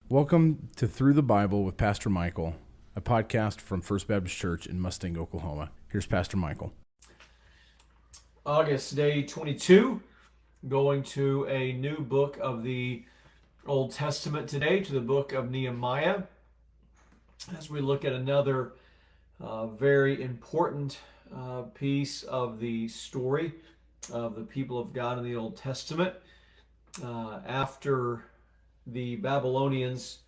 Welcome to Through the Bible with Pastor Michael, a podcast from First Baptist Church in Mustang, Oklahoma. Here's Pastor Michael. August day 22, going to a new book of the Old Testament today, to the book of Nehemiah, as we look at another very important piece of the story of the people of God in the Old Testament. After the Babylonians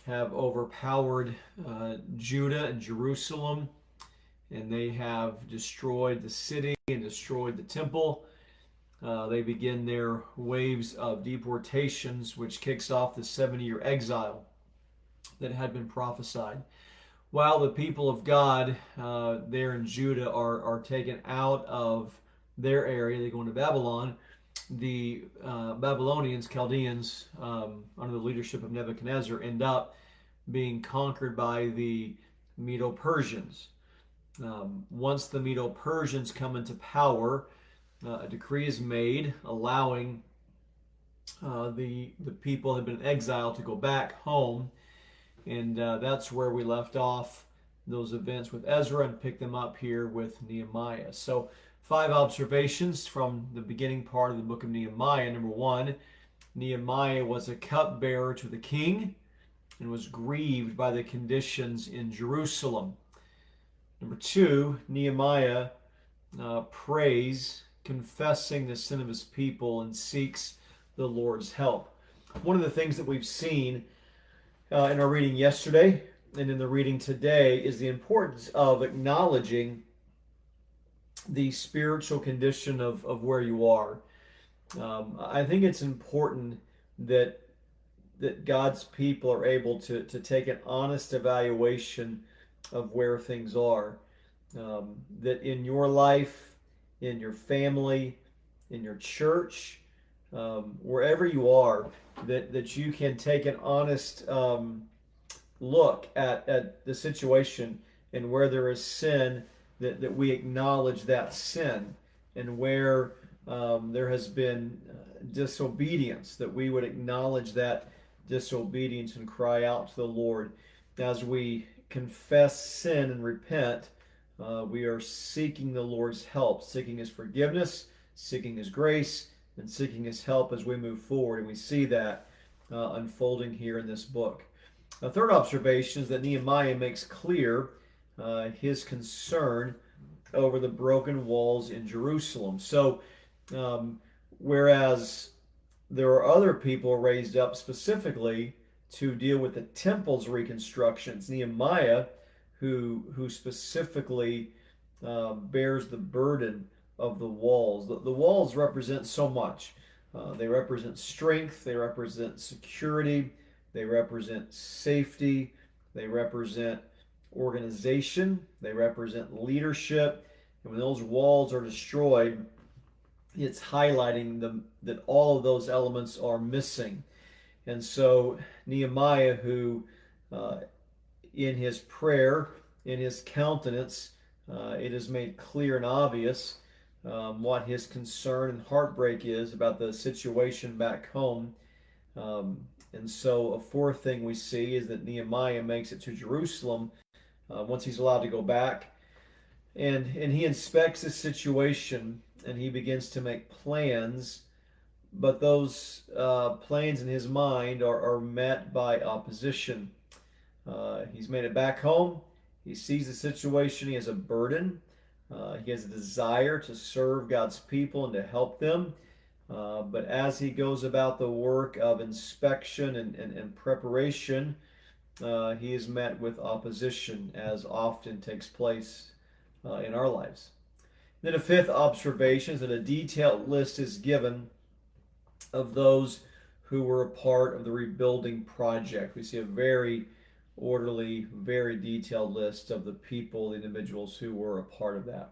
have overpowered Judah and Jerusalem, and they have destroyed the city and destroyed the temple, they begin their waves of deportations, which kicks off the 70-year exile that had been prophesied. While the people of God there in Judah are taken out of their area, they go into Babylon. The Babylonians, Chaldeans, under the leadership of Nebuchadnezzar, end up being conquered by the Medo-Persians. Once the Medo-Persians come into power, a decree is made allowing the people who had been in exile to go back home, and that's where we left off those events with Ezra and pick them up here with Nehemiah. So 5 observations from the beginning part of the book of Nehemiah. Number 1, Nehemiah was a cupbearer to the king and was grieved by the conditions in Jerusalem. Number 2, Nehemiah prays, confessing the sin of his people, and seeks the Lord's help. One of the things that we've seen in our reading yesterday and in the reading today is the importance of acknowledging the spiritual condition of where you are. I think it's important that God's people are able to take an honest evaluation of where things are. That in your life, in your family, in your church, wherever you are, that you can take an honest look at the situation, and where there is sin, that we acknowledge that sin, and where there has been disobedience, that we would acknowledge that disobedience and cry out to the Lord. As we confess sin and repent, we are seeking the Lord's help, seeking His forgiveness, seeking His grace, and seeking His help as we move forward. And we see that unfolding here in this book. A third observation is that Nehemiah makes clear his concern over the broken walls in Jerusalem. So, whereas there are other people raised up specifically to deal with the temple's reconstructions, Nehemiah, who specifically bears the burden of the walls. The walls represent so much. They represent strength, they represent security, they represent safety, they represent organization, they represent leadership. And when those walls are destroyed, it's highlighting them that all of those elements are missing. And so Nehemiah, who in his prayer, in his countenance, it is made clear and obvious what his concern and heartbreak is about the situation back home. And so a fourth thing we see is that Nehemiah makes it to Jerusalem once he's allowed to go back. And he inspects the situation, and he begins to make plans, but those plans in his mind are met by opposition. He's made it back home. He sees the situation. He has a burden. He has a desire to serve God's people and to help them. But as he goes about the work of inspection and preparation, he is met with opposition, as often takes place in our lives. Then a fifth observation is that a detailed list is given of those who were a part of the rebuilding project. We see a very orderly, very detailed list of the people, the individuals who were a part of that.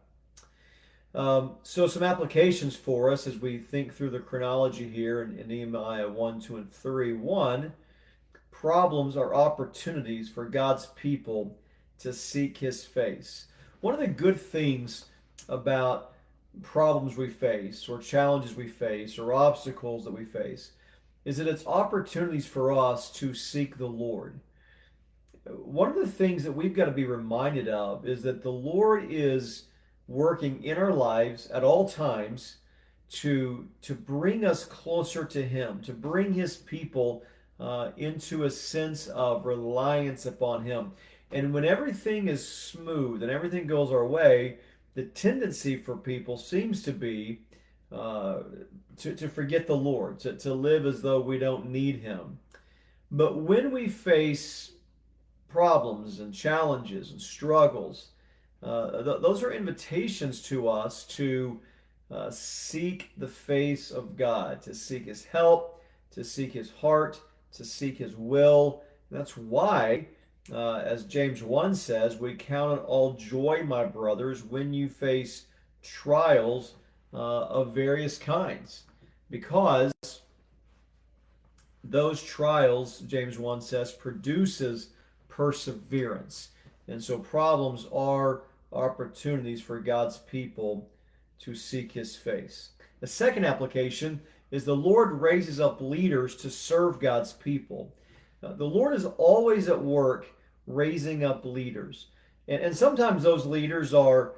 So some applications for us as we think through the chronology here in Nehemiah 1, 2, and 3. 1, problems are opportunities for God's people to seek His face. One of the good things about problems we face, or challenges we face, or obstacles that we face, is that it's opportunities for us to seek the Lord. One of the things that we've got to be reminded of is that the Lord is working in our lives at all times to bring us closer to Him, to bring His people into a sense of reliance upon Him. And when everything is smooth and everything goes our way, the tendency for people seems to be uh, to forget the Lord, to live as though we don't need Him. But when we face problems and challenges and struggles, those are invitations to us to seek the face of God, to seek His help, to seek His heart, to seek His will. That's why, as James 1 says, we count it all joy, my brothers, when you face trials of various kinds. Because those trials, James 1 says, produces perseverance. And so problems are opportunities for God's people to seek His face. The second application is the Lord raises up leaders to serve God's people. The Lord is always at work raising up leaders. And sometimes those leaders are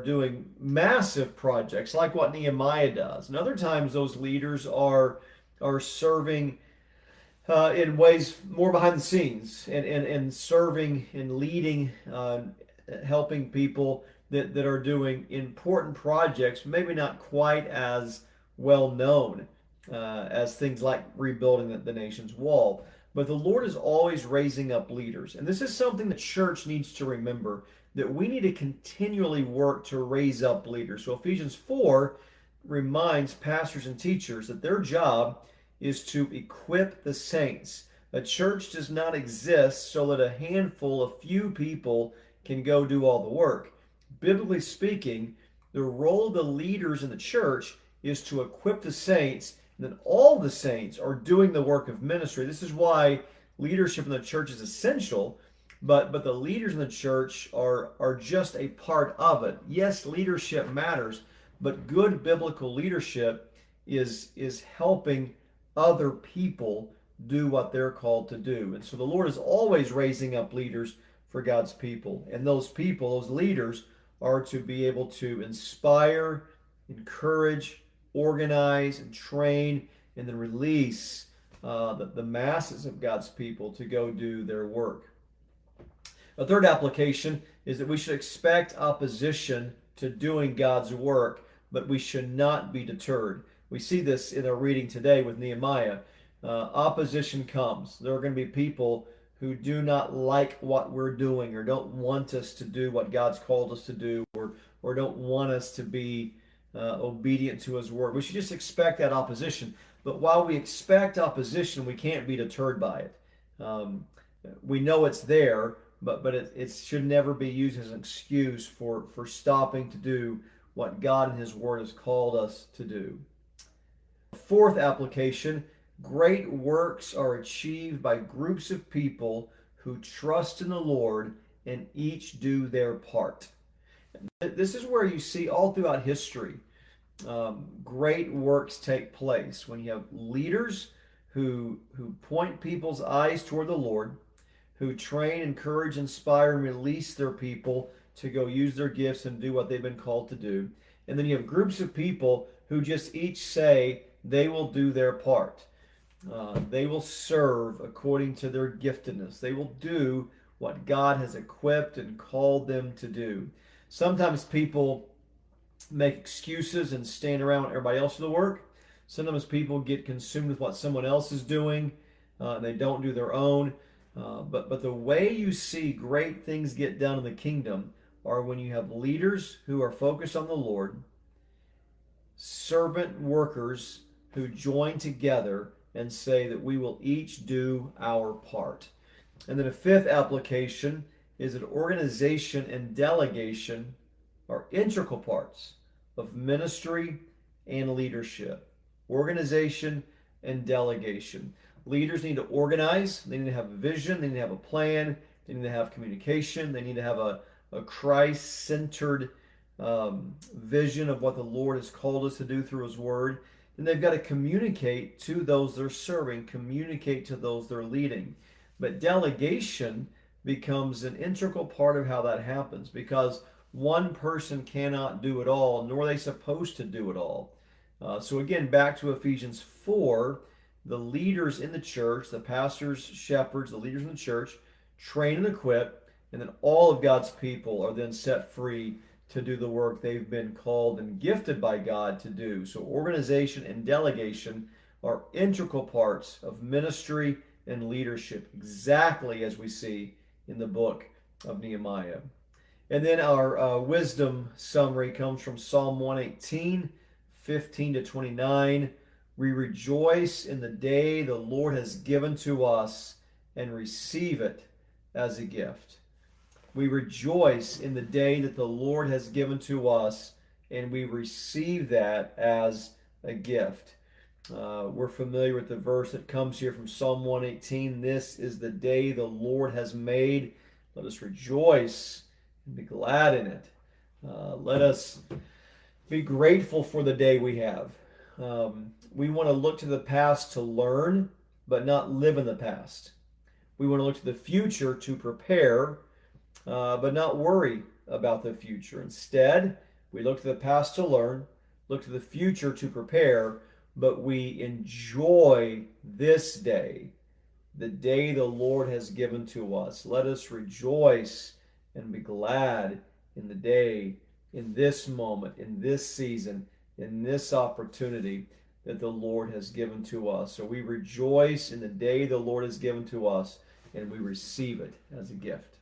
doing massive projects like what Nehemiah does. And other times those leaders are serving in ways more behind the scenes and serving and leading, helping people that are doing important projects, maybe not quite as well known as things like rebuilding the nation's wall. But the Lord is always raising up leaders. And this is something the church needs to remember, that we need to continually work to raise up leaders. So Ephesians 4 reminds pastors and teachers that their job is to equip the saints. A church does not exist so that a handful, a few people can go do all the work. Biblically speaking, the role of the leaders in the church is to equip the saints, and then all the saints are doing the work of ministry. This is why leadership in the church is essential, but the leaders in the church are just a part of it. Yes, leadership matters, but good biblical leadership is helping other people do what they're called to do. And so the Lord is always raising up leaders for God's people. And those people, those leaders, are to be able to inspire, encourage, organize, and train, and then release the masses of God's people to go do their work. A third application is that we should expect opposition to doing God's work, but we should not be deterred. We see this in our reading today with Nehemiah. Opposition comes. There are going to be people who do not like what we're doing or don't want us to do what God's called us to do or don't want us to be obedient to His word. We should just expect that opposition. But while we expect opposition, we can't be deterred by it. We know it's there, but it should never be used as an excuse for stopping to do what God and His word has called us to do. Fourth application, great works are achieved by groups of people who trust in the Lord and each do their part. This is where you see all throughout history great works take place when you have leaders who point people's eyes toward the Lord, who train, encourage, inspire, and release their people to go use their gifts and do what they've been called to do. And then you have groups of people who just each say they will do their part. They will serve according to their giftedness. They will do what God has equipped and called them to do. Sometimes people make excuses and stand around when everybody else does the work. Sometimes people get consumed with what someone else is doing and they don't do their own. But the way you see great things get done in the kingdom are when you have leaders who are focused on the Lord, servant workers who join together and say that we will each do our part. And then a fifth application is that organization and delegation are integral parts of ministry and leadership. Organization and delegation. Leaders need to organize, they need to have a vision, they need to have a plan, they need to have communication, they need to have a Christ-centered vision of what the Lord has called us to do through His Word. then they've got to communicate to those they're serving, communicate to those they're leading. But delegation becomes an integral part of how that happens, because one person cannot do it all, nor are they supposed to do it all. So again, back to Ephesians 4, the leaders in the church, the pastors, shepherds, the leaders in the church, train and equip, and then all of God's people are then set free to do the work they've been called and gifted by God to do. So organization and delegation are integral parts of ministry and leadership, exactly as we see in the book of Nehemiah. And then our wisdom summary comes from Psalm 118, 15 to 29. We rejoice in the day the Lord has given to us and receive it as a gift. We rejoice in the day that the Lord has given to us, and we receive that as a gift. We're familiar with the verse that comes here from Psalm 118. This is the day the Lord has made. Let us rejoice and be glad in it. Let us be grateful for the day we have. We want to look to the past to learn, but not live in the past. We want to look to the future to prepare, but not worry about the future. Instead, we look to the past to learn, look to the future to prepare, but we enjoy this day, the day the Lord has given to us. Let us rejoice and be glad in the day, in this moment, in this season, in this opportunity that the Lord has given to us. So we rejoice in the day the Lord has given to us, and we receive it as a gift.